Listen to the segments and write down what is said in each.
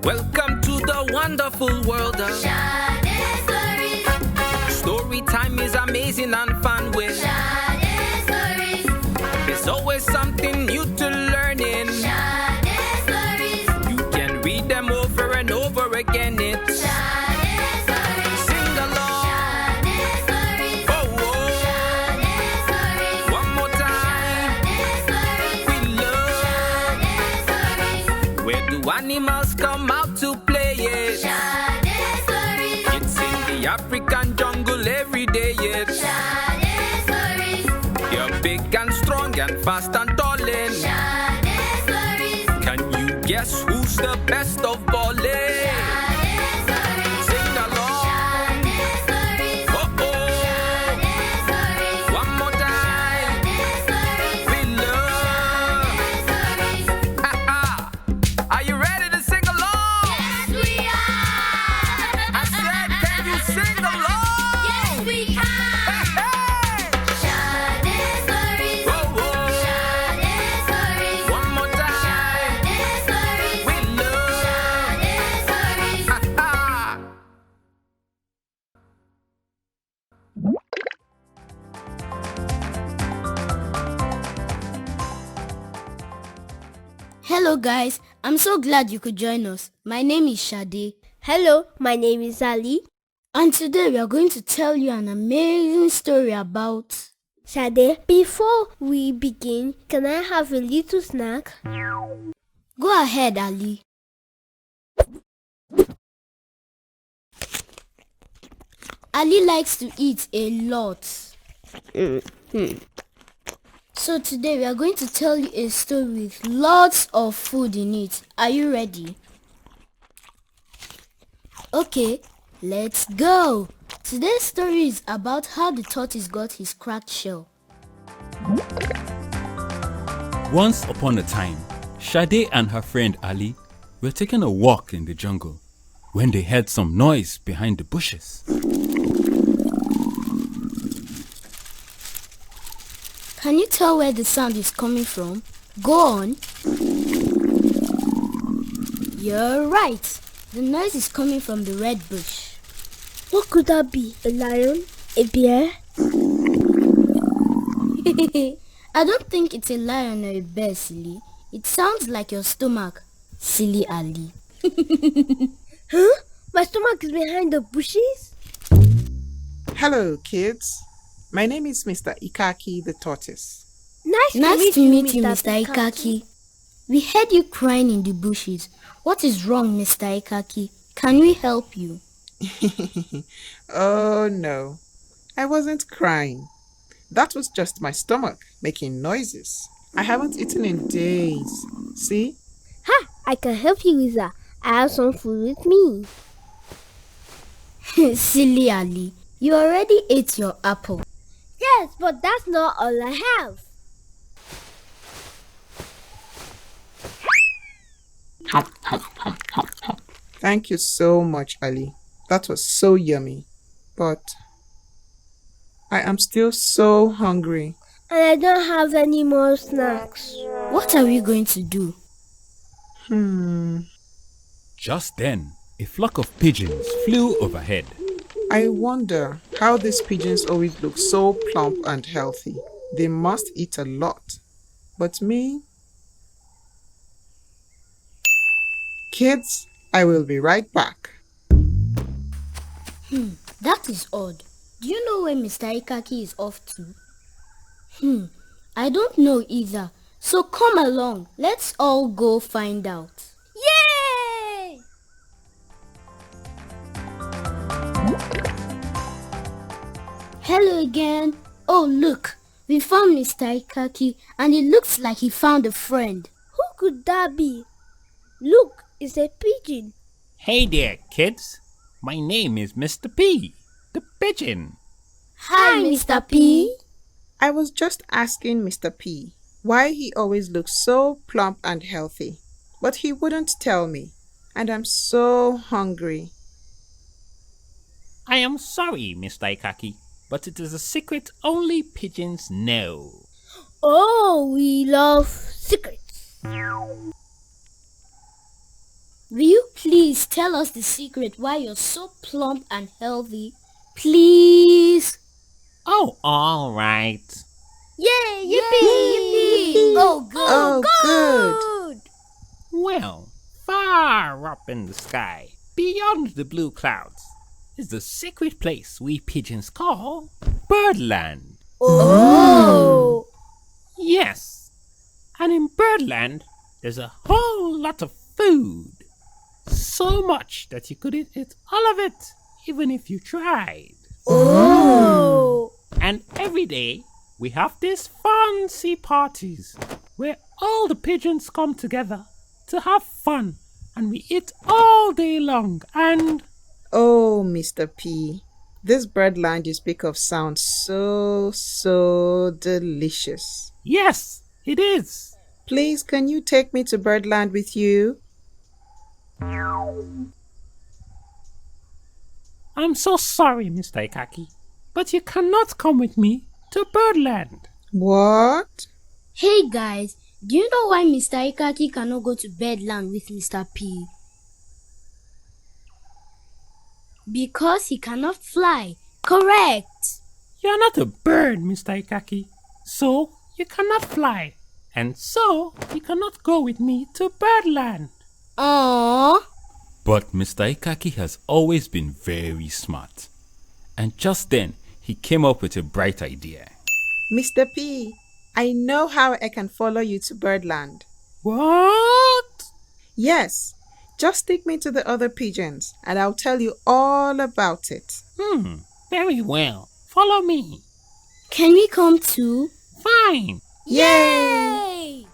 Welcome to the wonderful world of Sade Stories. Story time is amazing and fun with Sade Stories. There's always something new to learn in Sade Stories. You can read them over and over again. It's Sade Stories. Sing along. Sade Stories. Oh, oh. Sade Stories. One more time. Sade Stories. We love. Sade Stories. Where do animals come out to play it? Sade Stories. It's in the African jungle every day. It's Sade Stories. You're big and strong and fast and tall. Sade Stories. Can you guess who's the best of balling? Sade Stories. Sing along. Sade Stories. Oh, oh. Sade Stories. One more time. Sade Stories. We love. Sade Stories. Ha, ha. Are you ready to sing along? Yes, we are. I said, can you sing along? Yes, we can. Hey, Sade Stories. Whoa, whoa. Sade Stories. One more time. Sade Stories. We love. Sade Stories. Ha, ha. Hello guys, I'm so glad you could join us. My name is Sade. Hello, my name is Ali. And today we are going to tell you an amazing story about... Sade, before we begin, can I have a little snack? Go ahead, Ali. Ali likes to eat a lot. So today we are going to tell you a story with lots of food in it. Are you ready? Okay, let's go. Today's story is about how the tortoise got his cracked shell. Once upon a time, Sade and her friend Ali were taking a walk in the jungle when they heard some noise behind the bushes. Can you tell where the sound is coming from? Go on. You're right. The noise is coming from the red bush. What could that be? A lion? A bear? I don't think it's a lion or a bear, silly. It sounds like your stomach, silly Ali. Huh? My stomach is behind the bushes? Hello, kids. My name is Mr. Ikaki the Tortoise. Nice to meet you, Mr. Ikaki. We heard you crying in the bushes. What is wrong, Mr. Ikaki? Can we help you? Oh no, I wasn't crying. That was just my stomach making noises. I haven't eaten in days. See? Ha! I can help you with that. I have some food with me. Silly Ali, you already ate your apple. Yes, but that's not all I have. Thank you so much, Ali. That was so yummy. But I am still so hungry. And I don't have any more snacks. What are we going to do? Just then, a flock of pigeons flew overhead. I wonder how these pigeons always look so plump and healthy. They must eat a lot. But me? Kids, I will be right back. That is odd. Do you know where Mr. Ikaki is off to? I don't know either. So come along. Let's all go find out. Yay! Hello again. Oh, look. We found Mr. Ikaki and it looks like he found a friend. Who could that be? Look, it's a pigeon. Hey there, kids. My name is Mr. P, the pigeon. Hi, Mr. P. I was just asking Mr. P why he always looks so plump and healthy. But he wouldn't tell me. And I'm so hungry. I am sorry, Mr. Ikaki, but it is a secret only pigeons know. Oh, we love secrets. Will you please tell us the secret why you're so plump and healthy? Please. Oh, all right. Yay! Yippee! Oh, good. Oh, good. Well, far up in the sky, beyond the blue clouds, is the secret place we pigeons call Birdland. Oh! Yes, and in Birdland, there's a whole lot of food. So much that you couldn't eat all of it, even if you tried. Oh! And every day, we have these fancy parties where all the pigeons come together to have fun, and we eat all day long. And Oh, Mr. P, this birdland you speak of sounds so delicious. yes, it is. Please, can you take me to birdland with you? I'm so sorry, Mr. Ikaki, but you cannot come with me to Birdland. What? Hey guys, do you know why Mr. Ikaki cannot go to Bedland with Mr. P? Because he cannot fly. Correct. You're not a bird, Mr. Ikaki, so you cannot fly. And so you cannot go with me to Birdland. Aww. But Mr. Ikaki has always been very smart. And just then, he came up with a bright idea. Mr. P, I know how I can follow you to birdland. What? Yes, just take me to the other pigeons and I'll tell you all about it. Very well. Follow me. Can we come too? Fine. Yay!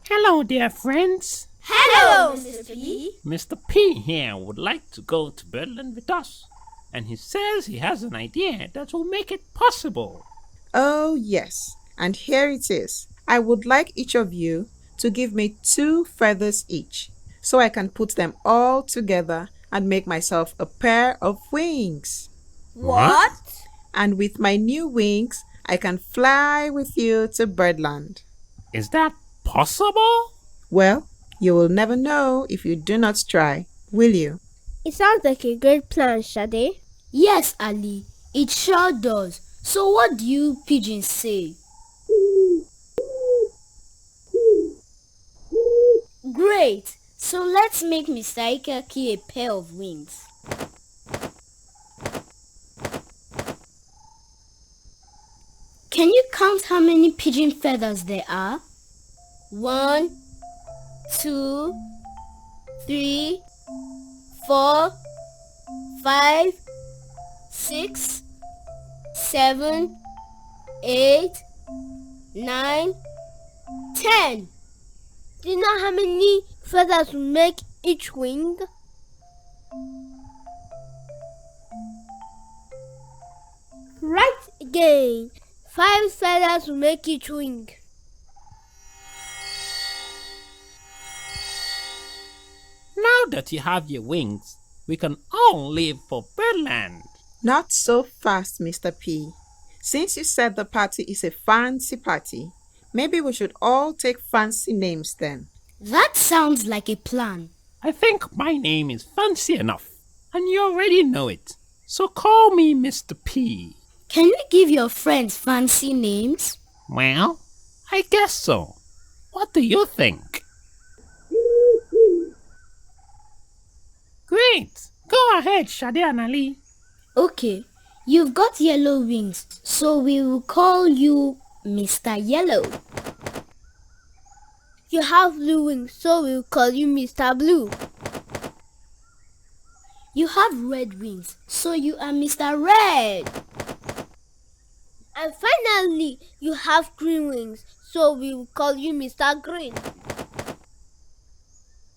Hello, dear friends. Hello, Mr. P. Mr. P here would like to go to Birdland with us. And he says he has an idea that will make it possible. Oh, yes, and here it is. I would like each of you to give me 2 feathers each, so I can put them all together and make myself a pair of wings. What? And with my new wings, I can fly with you to Birdland. Is that possible? Well, you will never know if you do not try, will you? It sounds like a great plan, Sade. Yes, Ali. It sure does. So what do you pigeons say? Great. So let's make Mr. Ikaki a pair of wings. Can you count how many pigeon feathers there are? 1, 2, 3, 4, 5, 6, 7, 8, 9, 10. Do you know how many feathers will make each wing? Right again. 5 feathers will make each wing. Now that you have your wings, we can all leave for Birdland. Not so fast, Mr. P. Since you said the party is a fancy party, maybe we should all take fancy names then. That sounds like a plan. I think my name is fancy enough, and you already know it. So call me Mr. P. Can you give your friends fancy names? Well, I guess so. What do you think? Great! Go ahead, Sade and Ali. Okay, you've got yellow wings, so we will call you Mr. Yellow. You have blue wings, so we'll call you Mr. Blue. You have red wings, so you are Mr. Red. And finally, you have green wings, so we will call you Mr. Green.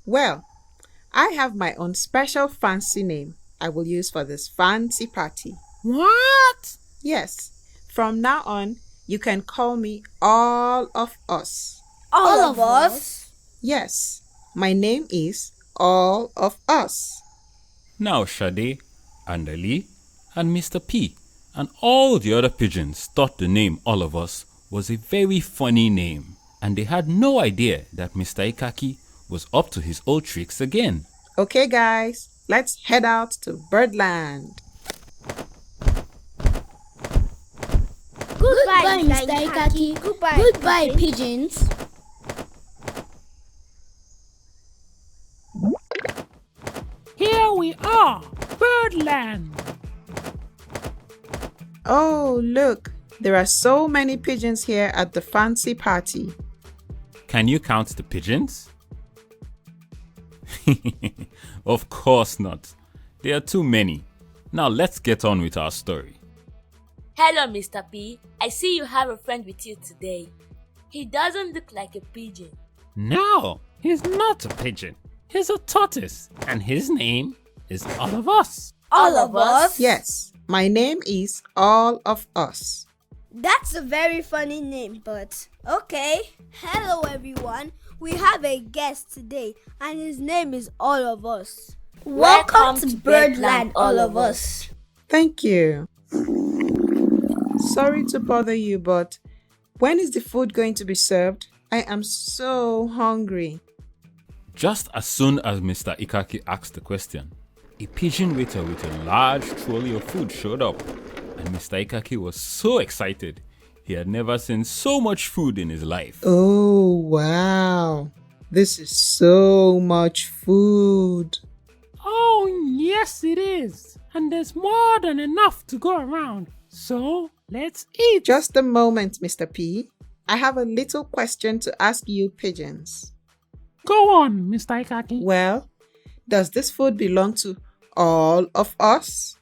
Well, I have my own special fancy name I will use for this fancy party. What? Yes, from now on, you can call me All of Us. All of us? Yes, my name is All of Us. Now Sade and Ali and Mr. P and all the other pigeons thought the name All of Us was a very funny name, and they had no idea that Mr. Ikaki was up to his old tricks again. Okay, guys, let's head out to Birdland. Goodbye, Mr. Ikaki. Goodbye, pigeons. Here we are, Birdland. Oh, look, there are so many pigeons here at the fancy party. Can you count the pigeons? Of course not. There are too many. Now let's get on with our story. Hello, Mr. P. I see you have a friend with you today. He doesn't look like a pigeon. No, he's not a pigeon. He's a tortoise, and his name is All of Us. All of us? Yes, my name is All of Us. That's a very funny name, but okay. Hello, everyone. We have a guest today, and his name is All of Us. Welcome to Birdland, all of us. Thank you. Sorry to bother you, but when is the food going to be served? I am so hungry. Just as soon as Mr. Ikaki asked the question, a pigeon waiter with a large trolley of food showed up, and Mr. Ikaki was so excited. He had never seen so much food in his life. Oh, wow. This is so much food. Oh, yes, it is. And there's more than enough to go around. So, let's eat. Just a moment, Mr. P. I have a little question to ask you pigeons. Go on, Mr. Ikaki. Well, does this food belong to all of us?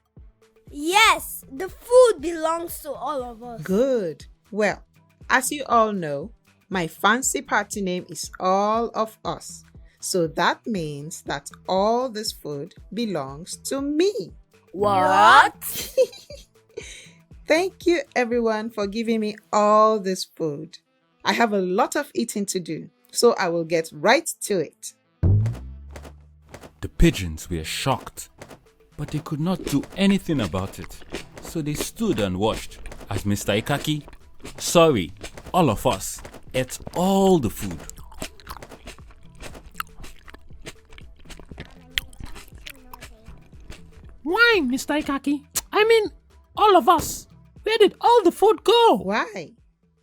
Yes, the food belongs to all of us. Good. Well, as you all know, my fancy party name is All of Us. So that means that all this food belongs to me. What? Thank you everyone for giving me all this food. I have a lot of eating to do, so I will get right to it. The pigeons were shocked, but they could not do anything about it. So they stood and watched as Mr. Ikaki, sorry, all of us, ate all the food. Why, Mr. Ikaki? I mean, all of us. Where did all the food go? Why?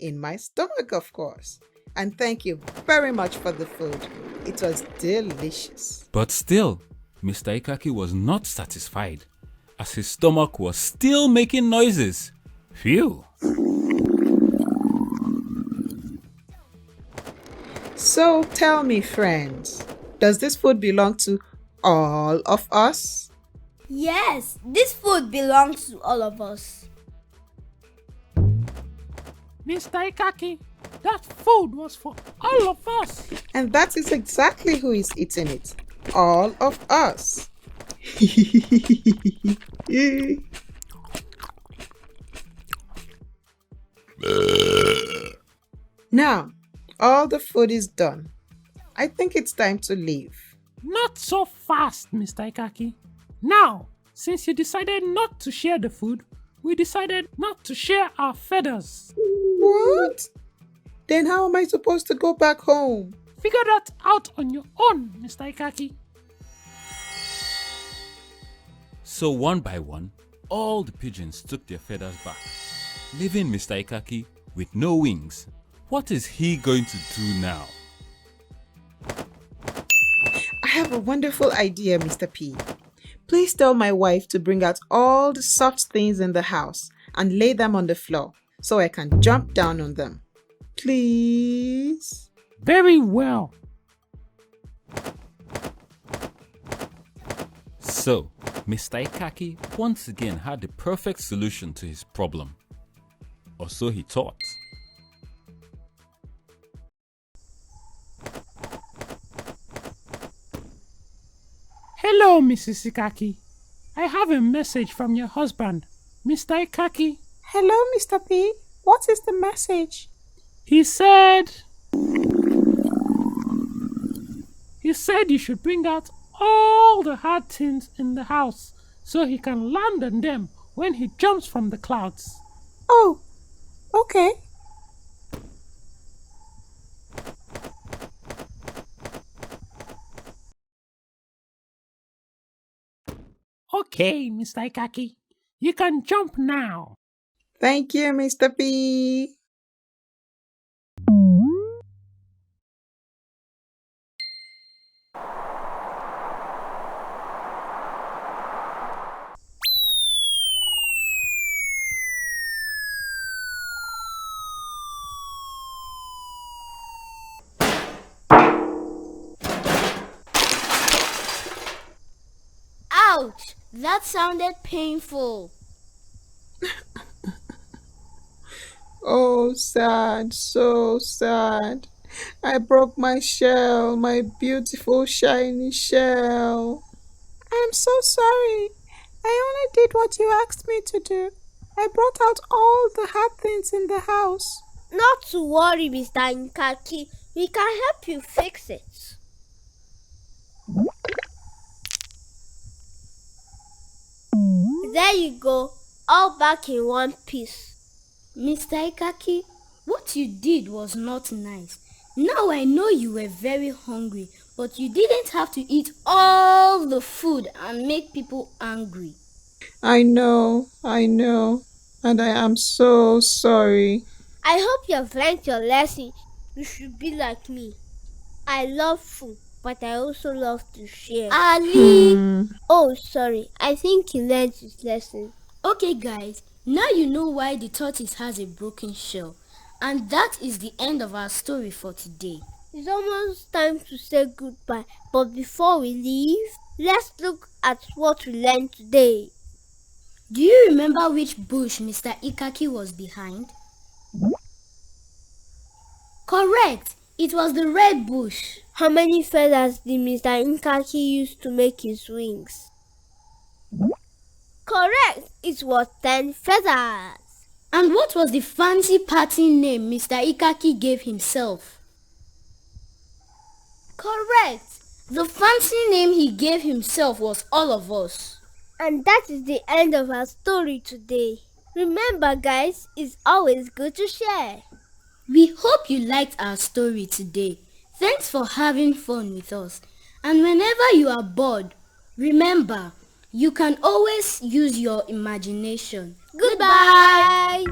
In my stomach, of course. And thank you very much for the food. It was delicious. But still, Mr. Ikaki was not satisfied, as his stomach was still making noises. Phew! So tell me, friends, does this food belong to all of us? Yes, this food belongs to all of us. Mr. Ikaki, that food was for all of us. And that is exactly who is eating it. All of us. Now, all the food is done. I think it's time to leave. Not so fast, Mr. Ikaki. Now, since you decided not to share the food, we decided not to share our feathers. What? Then how am I supposed to go back home? Figure that out on your own, Mr. Ikaki. So one by one, all the pigeons took their feathers back, leaving Mr. Ikaki with no wings. What is he going to do now? I have a wonderful idea, Mr. P. Please tell my wife to bring out all the soft things in the house and lay them on the floor so I can jump down on them. Please? Very well. So, Mr. Ikaki once again had the perfect solution to his problem. Or so he thought. Hello, Mrs. Ikaki. I have a message from your husband, Mr. Ikaki. Hello, Mr. P. What is the message? He said you should bring out all the hard things in the house so he can land on them when he jumps from the clouds. Oh, okay. Okay, Mr. Ikaki. You can jump now. Thank you, Mr. P. Ouch! That sounded painful. Oh, sad, so sad. I broke my shell, my beautiful shiny shell. I'm so sorry. I only did what you asked me to do. I brought out all the hard things in the house. Not to worry, Mr. Ikaki. We can help you fix it. There you go, all back in one piece. Mr. Ikaki, what you did was not nice. Now I know you were very hungry, but you didn't have to eat all the food and make people angry. I know, and I am so sorry. I hope you have learned your lesson. You should be like me. I love food, but I also love to share. Ali! Oh, sorry. I think he learned his lesson. Okay guys, now you know why the tortoise has a broken shell. And that is the end of our story for today. It's almost time to say goodbye, but before we leave, let's look at what we learned today. Do you remember which bush Mr. Ikaki was behind? Correct! It was the red bush. How many feathers did Mr. Ikaki use to make his wings? Correct! It was 10 feathers. And what was the fancy party name Mr. Ikaki gave himself? Correct! The fancy name he gave himself was All of Us. And that is the end of our story today. Remember guys, it's always good to share. We hope you liked our story today. Thanks for having fun with us. And whenever you are bored, remember, you can always use your imagination. Goodbye!